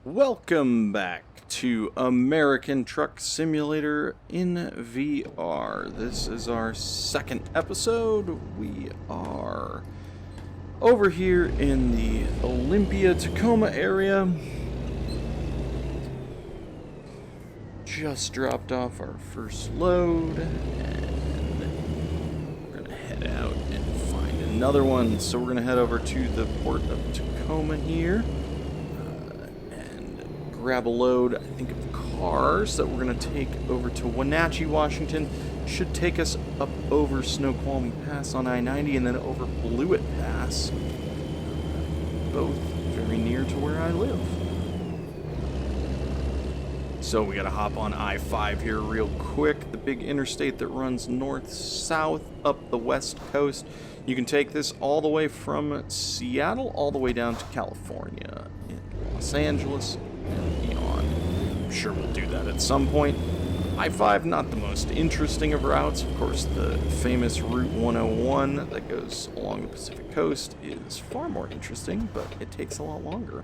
Welcome back to American Truck Simulator in VR. This is our second episode. We are over here in the Olympia, Tacoma area. Just dropped off our first load, and we're gonna head out and find another one. So we're gonna head over to the port of Tacoma here. Grab a load, I think, of cars that we're going to take over to Wenatchee, Washington. Should take us up over Snoqualmie Pass on I-90 and then over Blewett Pass. Both very near to where I live. So we got to hop on I-5 here real quick. The big interstate that runs north-south up the west coast. You can take this all the way from Seattle all the way down to California in Los Angeles and beyond. I'm sure we'll do that at some point. I-5, not the most interesting of routes. Of course, the famous Route 101 that goes along the Pacific coast is far more interesting, but it takes a lot longer.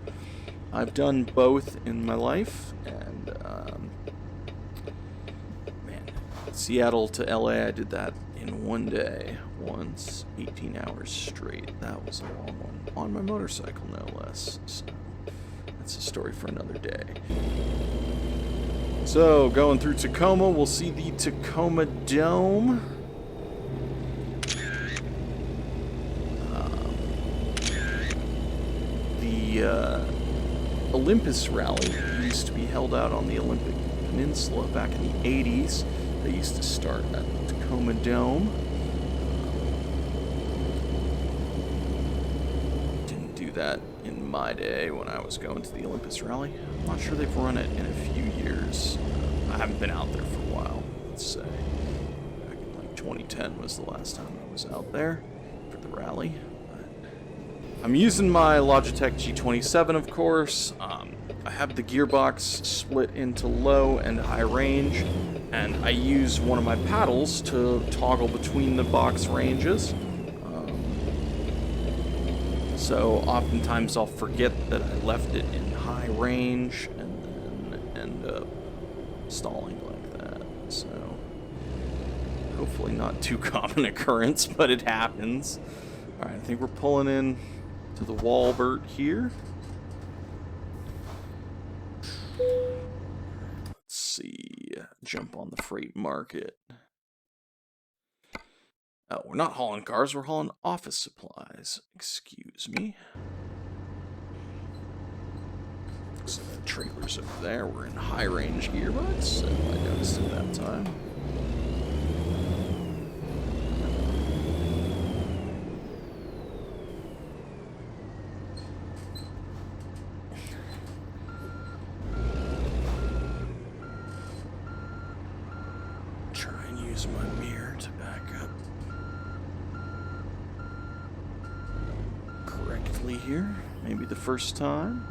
I've done both in my life, and man, Seattle to LA, I did that in one day, once, 18 hours straight. That was a long one, on my motorcycle, no less. So that's a story for another day. So, going through Tacoma, we'll see the Tacoma Dome. The Olympus Rally used to be held out on the Olympic Peninsula back in the 80s. They used to start at the Tacoma Dome. Didn't do that in my day when I was going to the Olympus Rally. I'm not sure they've run it in a few years. I haven't been out there for a while, let's say. Back in like 2010 was the last time I was out there for the rally. I'm using my Logitech G27, of course. I have the gearbox split into low and high range, and I use one of my paddles to toggle between the box ranges. So oftentimes I'll forget that I left it in high range and then end up stalling like that. So hopefully not too common occurrence, but it happens. Alright, I think we're pulling in to the Walbert here. Let's see. Jump on the freight market. Oh, we're not hauling cars, we're hauling office supplies. Excuse me. So that trailer's over there. We're in high range gearbox, so I noticed at that time. Try and use my mirror to back up correctly here. Maybe the first time.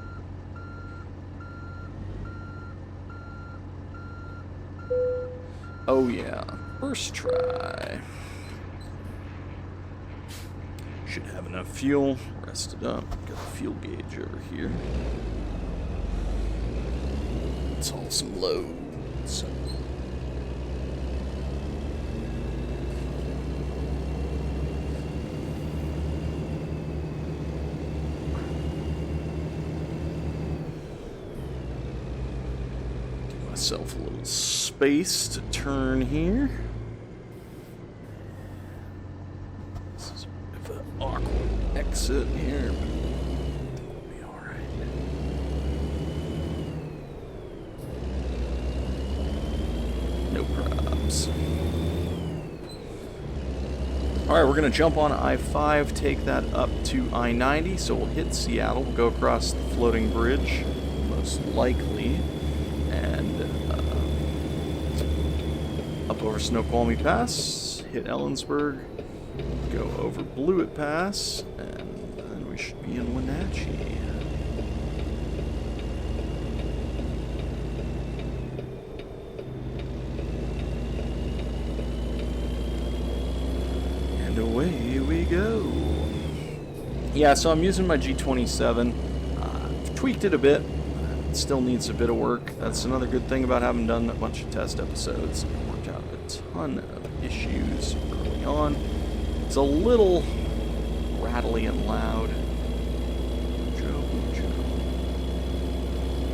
Oh yeah, first try. Should have enough fuel. Rest it up. Got the fuel gauge over here. Let's haul some loads. Myself a little space to turn here. This is a bit of an awkward exit here, but I think we'll be alright. No props. Alright, we're going to jump on I-5, take that up to I-90, so we'll hit Seattle, we'll go across the floating bridge, most likely. And up over Snoqualmie Pass, hit Ellensburg, go over Blewett Pass, and then we should be in Wenatchee. And away we go. Yeah, so I'm using my G27. Tweaked it a bit. It still needs a bit of work. That's another good thing about having done a bunch of test episodes. I worked out a ton of issues early on. It's a little rattly and loud.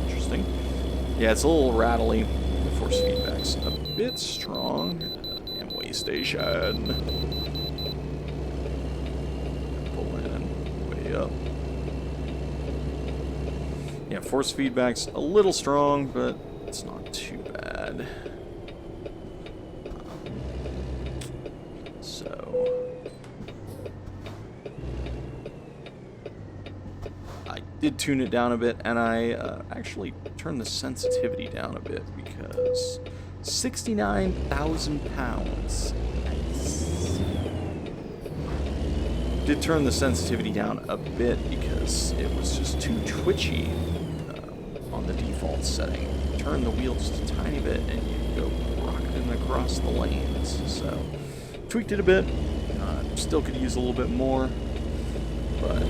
Interesting. Yeah, it's a little rattly. The force feedback's a bit strong. Damn way station. Pull in, way up. Yeah, force feedback's a little strong, but it's not too bad. Did tune it down a bit, and I actually turned the sensitivity down a bit because 69,000 pounds. Nice. Did turn the sensitivity down a bit because it was just too twitchy on the default setting. Turn the wheel just a tiny bit, and you go rocketing across the lanes. So tweaked it a bit. Still could use a little bit more, but.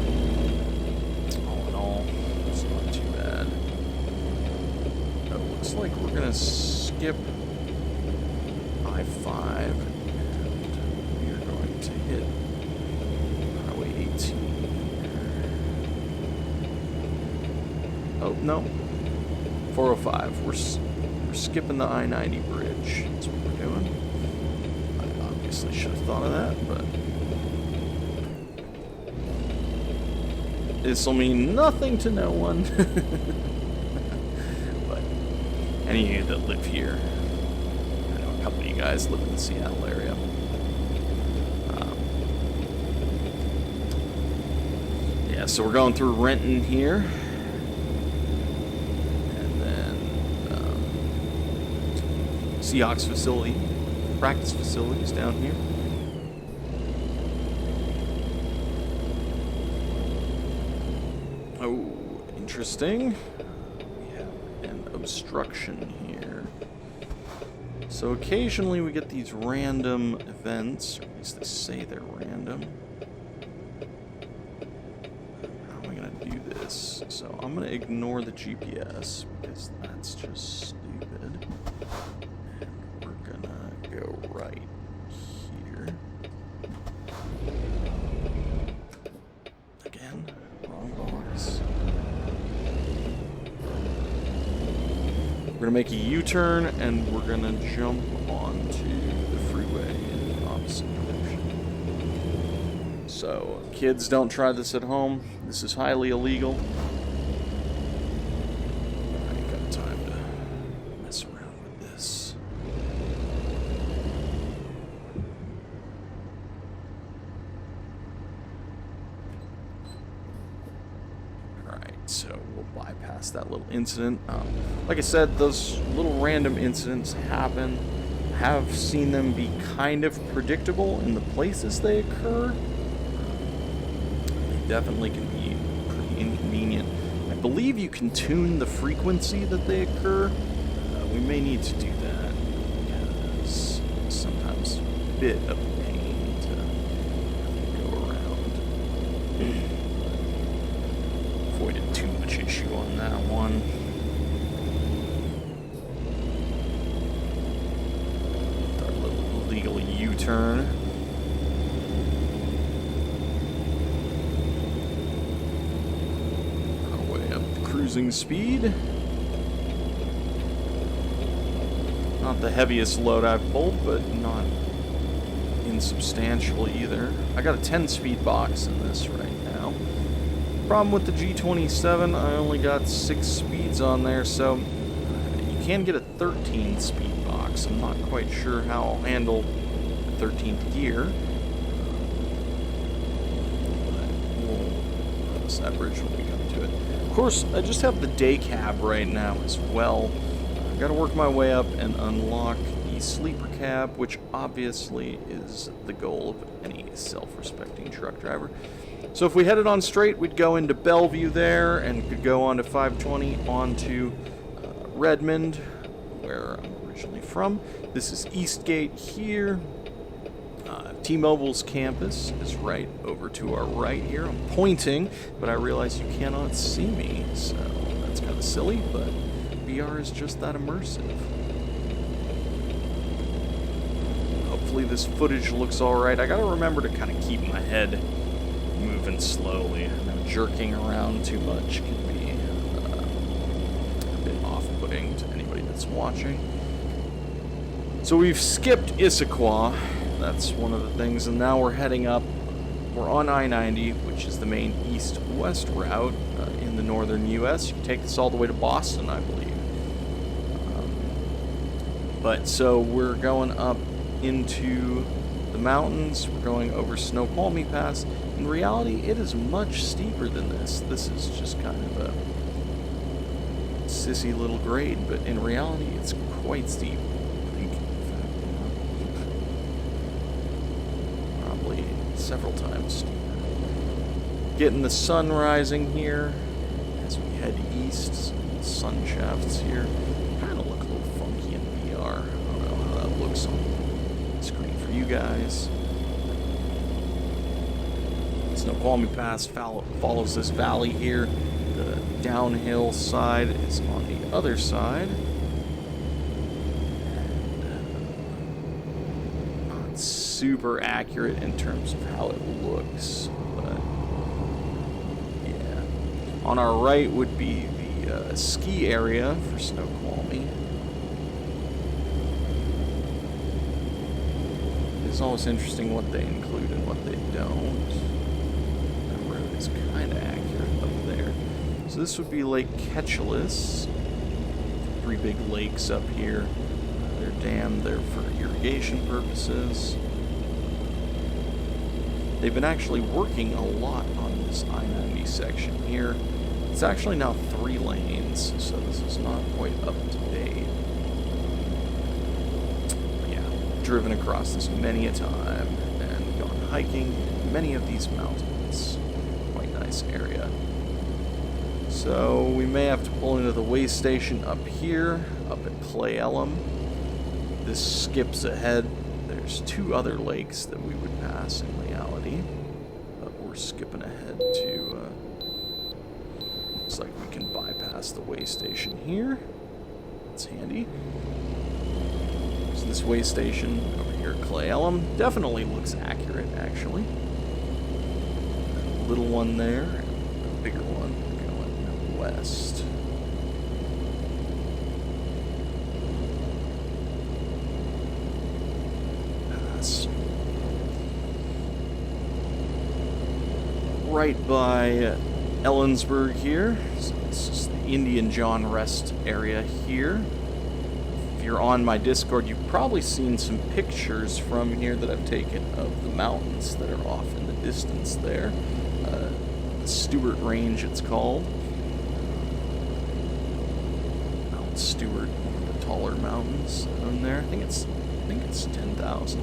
Looks like we're gonna skip I-5 and we are going to hit Highway 18. Oh no, 405. We're skipping the I-90 bridge. That's what we're doing. I obviously should have thought of that, but this will mean nothing to no one. Any of you that live here, I know a couple of you guys live in the Seattle area. Yeah, so we're going through Renton here. And then Seahawks facility, practice facilities down here. Oh, interesting. Obstruction here. So occasionally we get these random events, or at least they say they're random. How am I going to do this? So I'm going to ignore the GPS because that's just stupid. And we're going to go right here. Again, wrong box. We're going to make a U-turn, and we're going to jump onto the freeway in the opposite direction. So, kids, don't try this at home. This is highly illegal. I ain't got time to mess around with this. Alright, so we'll bypass that little incident. Like I said, those little random incidents happen. I have seen them be kind of predictable in the places they occur. They definitely can be pretty inconvenient. I believe you can tune the frequency that they occur. We may need to do that because it's sometimes a bit of a pain to go around. Avoided too much issue on that one. U-turn. Way up the cruising speed. Not the heaviest load I've pulled, but not insubstantial either. I got a 10-speed box in this right now. Problem with the G27, I only got 6 speeds on there, so you can get a 13-speed box. I'm not quite sure how I'll handle 13th gear. We'll cross that bridge when we come to it. Of course, I just have the day cab right now as well. I've got to work my way up and unlock the sleeper cab, which obviously is the goal of any self-respecting truck driver. So if we headed on straight, we'd go into Bellevue there and could go on to 520 onto Redmond, where I'm originally from. This is Eastgate here. T-Mobile's campus is right over to our right here. I'm pointing, but I realize you cannot see me, so That's kind of silly, but VR is just that immersive. Hopefully this footage looks alright. I gotta remember to kind of keep my head moving slowly. I know jerking around too much can be a bit off-putting to anybody that's watching. So we've skipped Issaquah. That's one of the things, and now we're heading up. We're on I-90, which is the main east-west route in the northern U.S. You can take this all the way to Boston, I believe. But so we're going up into the mountains. We're going over Snoqualmie Pass. In reality, it is much steeper than this. This is just kind of a sissy little grade, but in reality, it's quite steep. I think, in fact, probably several times steeper. Getting the sun rising here as we head east. Some sun shafts here. Kind of look a little funky in VR. I don't know how that looks on the screen for you guys. Snoqualmie Pass follows this valley here. The downhill side is on the other side. And, not super accurate in terms of how it looks, but yeah. On our right would be the ski area for Snoqualmie. It's always interesting what they include and what they don't. That road is kind of accurate up there. So this would be Lake Ketchelis. 3 big lakes up here. They're dammed there for irrigation purposes. They've been actually working a lot on this I-90 section here. It's actually now 3 lanes, so this is not quite up to date. Yeah, driven across this many a time and gone hiking in many of these mountains. Quite nice area. So we may have to pull into the way station up here, up at Clay Ellum. This skips ahead. There's 2 other lakes that we would pass in reality, but we're skipping ahead to, looks like we can bypass the way station here. That's handy. So this way station over here at Clay Ellum definitely looks accurate, actually. A little one there, and a bigger one going west. Right by Ellensburg here. So this is the Indian John Rest area here. If you're on my Discord, you've probably seen some pictures from here that I've taken of the mountains that are off in the distance there. The Stewart Range, it's called. Mount Stewart, one of the taller mountains on there. I think it's 10,000.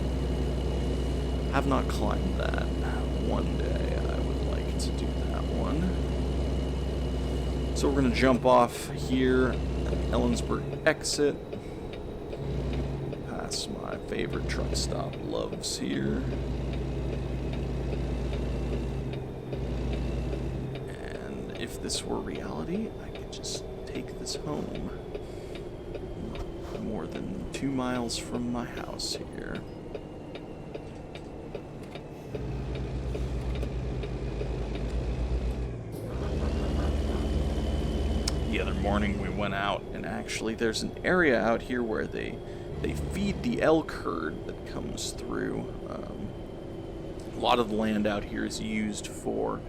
Have not climbed that. One day I would like to do that one. So we're going to jump off here at the Ellensburg exit. Past my favorite truck stop, Love's here. And if this were reality, I could just take this home. More than 2 miles from my house here. The other morning we went out, and actually there's an area out here where they feed the elk herd that comes through. A lot of the land out here is used for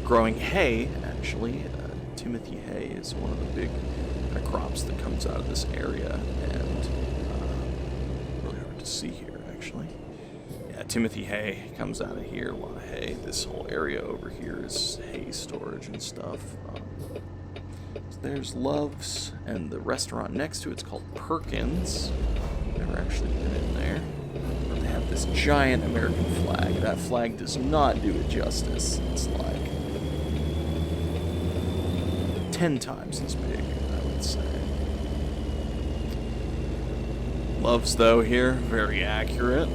growing hay, actually. Timothy hay is one of the big crops that comes out of this area, and really hard to see here, actually. Yeah, Timothy hay comes out of here, a lot of hay. This whole area over here is hay storage and stuff. So there's Love's, and the restaurant next to it's called Perkins. Never actually been in there. But they have this giant American flag. That flag does not do it justice. It's like 10 times as big, I would say. Love's, though, here, very accurate.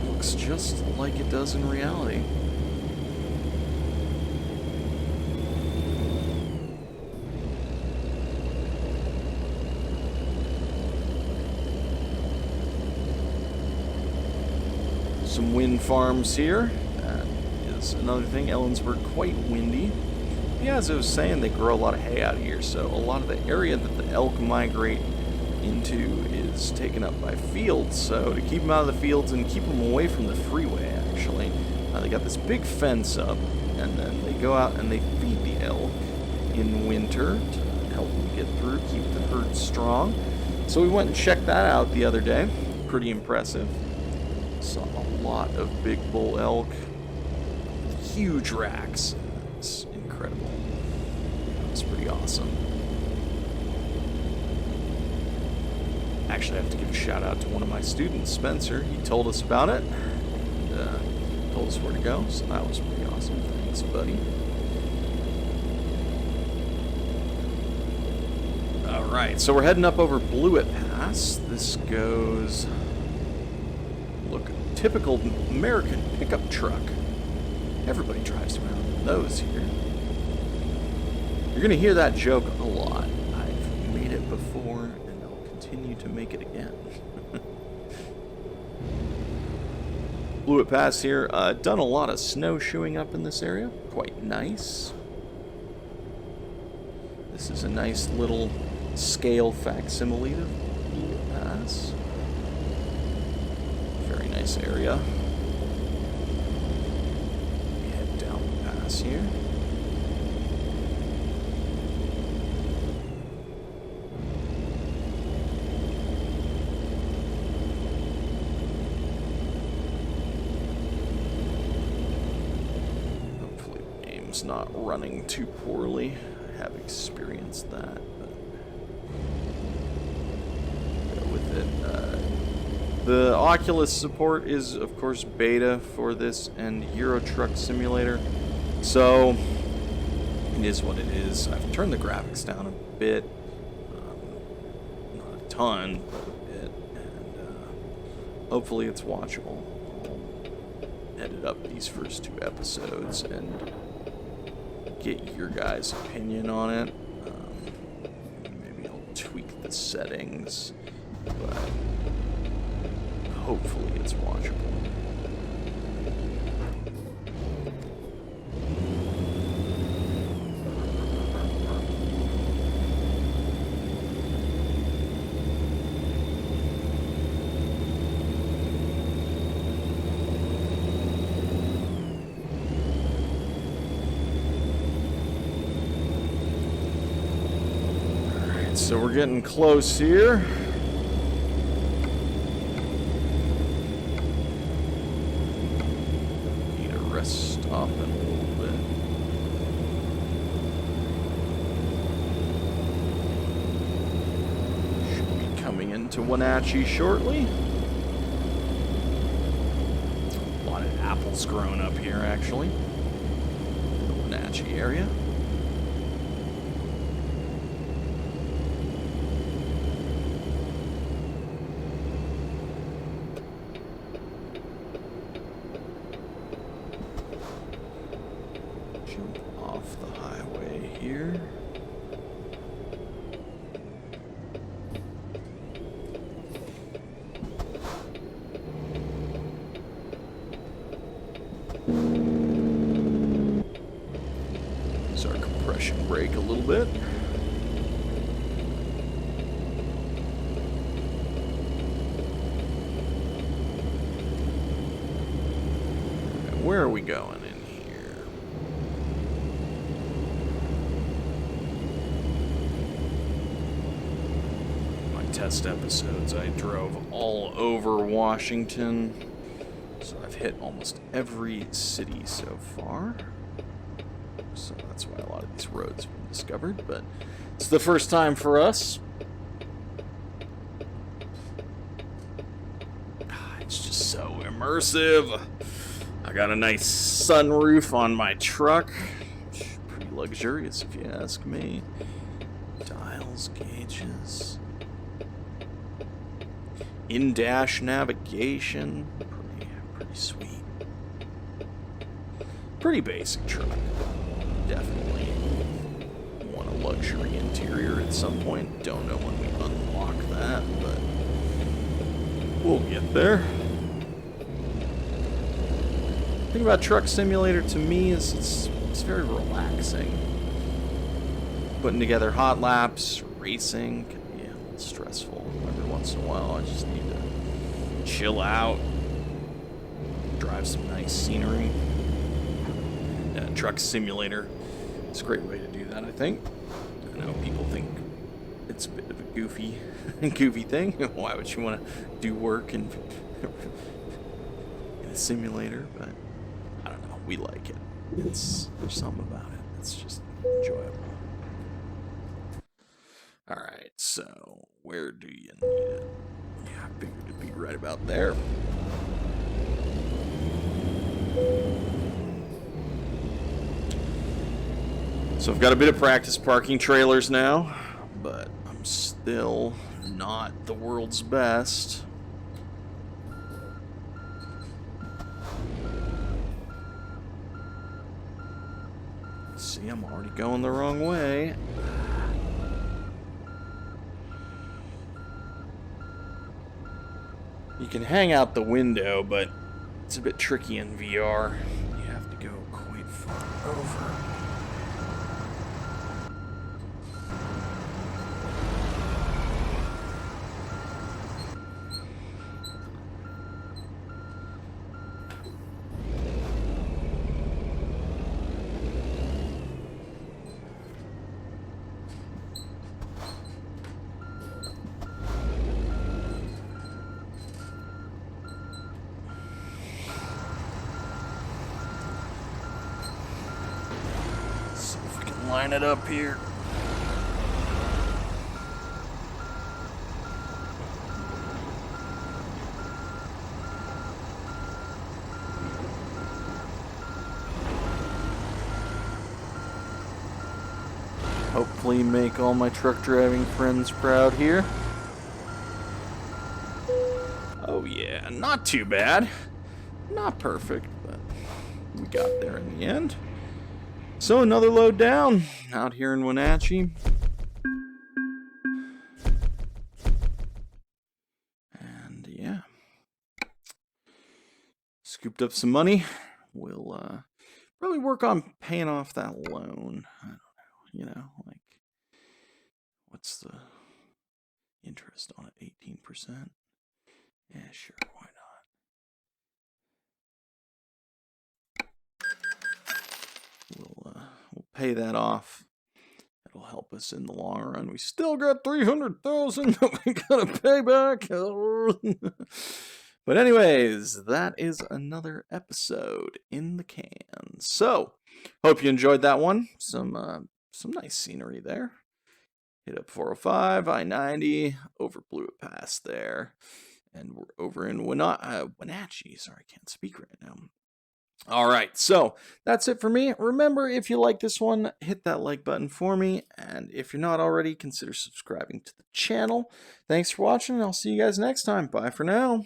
Looks just like it does in reality. some wind farms here. That is another thing. Ellensburg, quite windy. Yeah, as I was saying, they grow a lot of hay out here, so a lot of the area that the elk migrate into is taken up by fields. So to keep them out of the fields and keep them away from the freeway, actually, they got this big fence up, and then they go out and they feed the elk in winter to help them get through, keep the herd strong. So we went and checked that out the other day. Pretty impressive. Saw a lot of big bull elk, huge racks. It's incredible. It's pretty awesome. Actually, I have to give a shout out to one of my students, Spencer. He told us about it, and told us where to go, so that was pretty awesome. Thanks, buddy. Alright, so we're heading up over Blewett Pass. This goes... Look, typical American pickup truck. Everybody drives around in those here. You're going to hear that joke a lot. I've made it before, and I'll continue to make it again. Blewett Pass here. Done a lot of snowshoeing up in this area. Quite nice. This is a nice little scale facsimile of Blewett Pass. Very nice area. We head down the pass here. Hopefully the game's not running too poorly. I have experienced that, but go with it. The Oculus support is, of course, beta for this and Euro Truck Simulator, so it is what it is. I've turned the graphics down a bit, not a ton, but a bit, and hopefully it's watchable. I'll edit up these first 2 episodes and get your guys' opinion on it. Maybe I'll tweak the settings, but hopefully it's watchable. Alright, so we're getting close here. Stop in a little bit. Should be coming into Wenatchee shortly. A lot of apples growing up here, actually. The Wenatchee area. Brake a little bit. Where are we going in here? My test episodes, I drove all over Washington, so I've hit almost every city so far. So that's why a lot of these roads have been discovered, but it's the first time for us. It's just so immersive. I got a nice sunroof on my truck. Pretty luxurious if you ask me. Dials, gauges. In-dash navigation. Pretty sweet. Pretty basic truck. Definitely want a luxury interior at some point. Don't know when we unlock that, but we'll get there. The thing about Truck Simulator to me is it's very relaxing. Putting together hot laps, racing, can be a little stressful every once in a while. I just need to chill out, drive some nice scenery. And, Truck Simulator, it's a great way to do that, I think. I know people think it's a bit of a goofy thing. Why would you want to do work in a simulator? But I don't know. We like it. There's something about it. It's just enjoyable. All right. So where do you need it? Yeah, I figured it'd be right about there. So I've got a bit of practice parking trailers now, but I'm still not the world's best. See, I'm already going the wrong way. You can hang out the window, but it's a bit tricky in VR. You have to go quite far over. Line it up here. Hopefully make all my truck driving friends proud here. Oh yeah, not too bad. Not perfect, but we got there in the end. So another load down out here in Wenatchee. And yeah, scooped up some money. We'll probably work on paying off that loan. I don't know, you know, like what's the interest on it? 18%? Yeah, sure, why not? We'll pay that off. It'll help us in the long run. We still got $300,000 that we gotta pay back. But anyways, that is another episode in the can. So, hope you enjoyed that one. Some nice scenery there. Hit up 405, I-90, over Blewett Pass there, and we're over in Wenatchee. Sorry, I can't speak right now. All right, so that's it for me. Remember, if you like this one, hit that like button for me. And if you're not already, consider subscribing to the channel. Thanks for watching, and I'll see you guys next time. Bye for now.